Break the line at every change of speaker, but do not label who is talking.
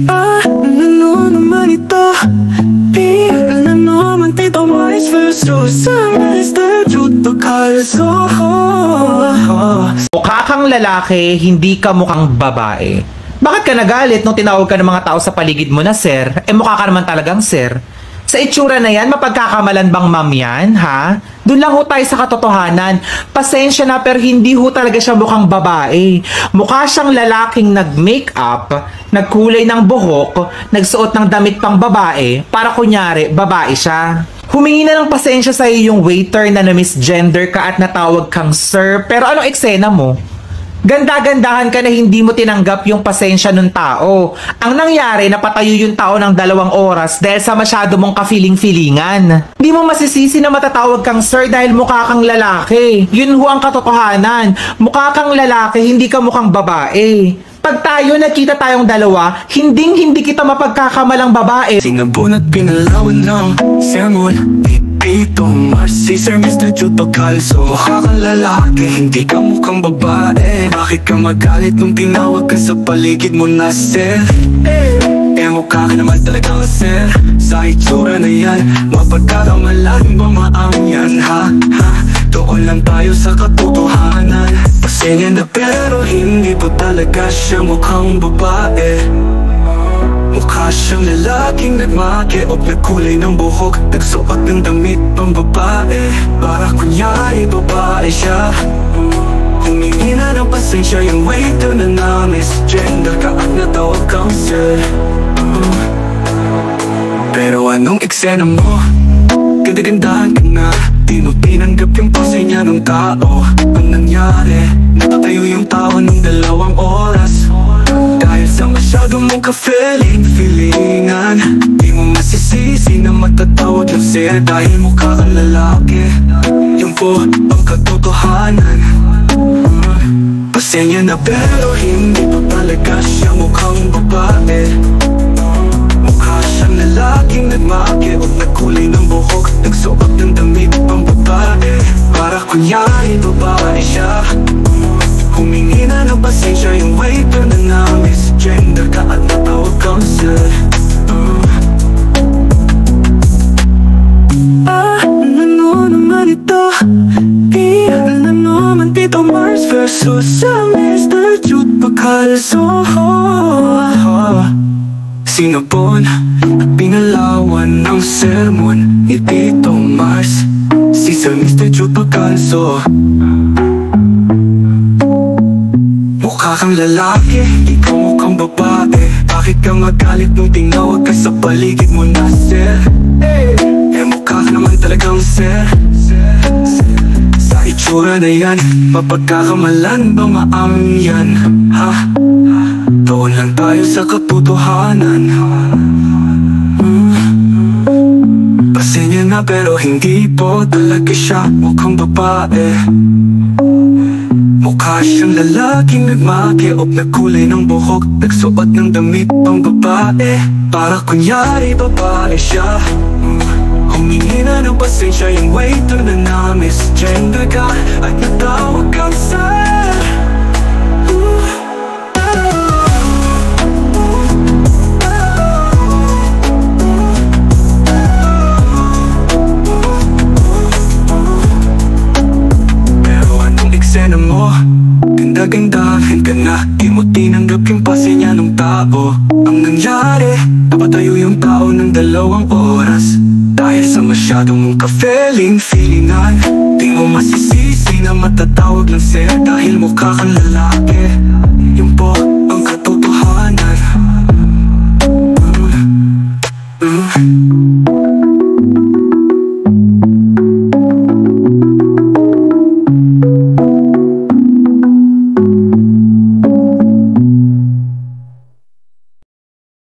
Ano naman ito? Ano naman tito mais versus Mr. Juto Calzo.
Mukha kang lalaki, hindi ka mukhang babae. Bakit ka nagalit nung tinawag ka ng mga tao sa paligid mo na sir? Mukha ka naman talagang sir. Sa itsura na yan, mapagkakamalan bang ma'am yan, ha? Doon lang ho tayo sa katotohanan. Pasensya na pero hindi ho talaga siya mukhang babae. Mukha siyang lalaking nag-makeup, nagkulay ng buhok, nagsuot ng damit pang babae, para kunyari, babae siya. Humingi na ng pasensya sa iyo yung waiter na na-misgender ka at natawag kang sir, pero anong eksena mo? Ganda-gandahan ka na hindi mo tinanggap yung pasensya ng tao. Ang nangyari, napatayo yung tao ng 2 oras dahil sa masyado mong kafiling-filingan. Hindi mo masisisi na matatawag kang sir dahil mukha kang lalaki. Yun ho ang katotohanan. Mukha kang lalaki, hindi ka mukhang babae. Pag tayo nakita tayong dalawa, hindi kita mapagkakamalang babae.
Sinabon at pinalawan ng sermon. Dito, si Sir Mr. Juto Calzo. Mukha kang lalaki, hindi ka mukhang babae. Bakit ka magalit nung tinawag ka sa paligid mo na sir? Mukha ka naman talagang sir. Sa itsura na yan, mapagkakamalan ba maang yan, ha? Doon lang tayo sa katotohanan. Pasensya na pero hindi pa talaga siya mukhang babae. Mukha siyang lalaking nagmakeop, nagkulay ng buhok, nagsuot ng damit pang babae, para kunyari babae siya. Humingi na ng pasensya yung waiter na na-misgender ka at natawag kang sir. Pero anong eksena mo? Ganda-gandahan ka na, di mo tinanggap yung pasensya ng tao. Ang nangyari, natatayo yung tao ng 2 oras dahil sa masyado mong ka-feeling-feelingan. Di mo masisisi na matatawag ng sir dahil mukha kang lalaki. Yun po ang katotohanan. Pasensya na pero hindi pa talaga siya mukhang babae. Mukha siyang lalaking nagmakeop, nagkulay ng buhok, nagsuot ng damit pang babae, para kunyari babae siya. Humingi na ng pasensya yung waiter na na-misgender ka at natawag kang sir. Ano naman ito? Ano naman Tito Mars versus Mr. Juto Calzo. Sinabon at pinalawan ng sermon ni Tito Mars, si Sir Mr. Juto Calzo. Mukha kang lalaki, di ka mukhang babae. Bakit ka magalit nung tinawag ka sa paligid mo na sir? Mukha ka naman talagang sir. Sa itsura na yan, mapagkakamalan ba maang yan, ha? Doon lang tayo sa katotohanan. Pasensya na pero hindi po talaga siya mukhang babae. Mukha siyang lalaking nagmakeop, nagkulay ng buhok, nagsuot ng damit pang babae, para kunyari babae siya. Humingi na ng pasensya yung waiter na na-misgender ka at natawag kang sir. Eksena mo, ganda-gandahan ka na, di mo tinanggap yung pasensya ng tao. Ang nangyari, napatayo yung tao ng 2 oras dahil sa masyadong mong ka-feeling-feelingan. Di mo masisisi na matatawag ng sir dahil mukha kang lalaki. Yung po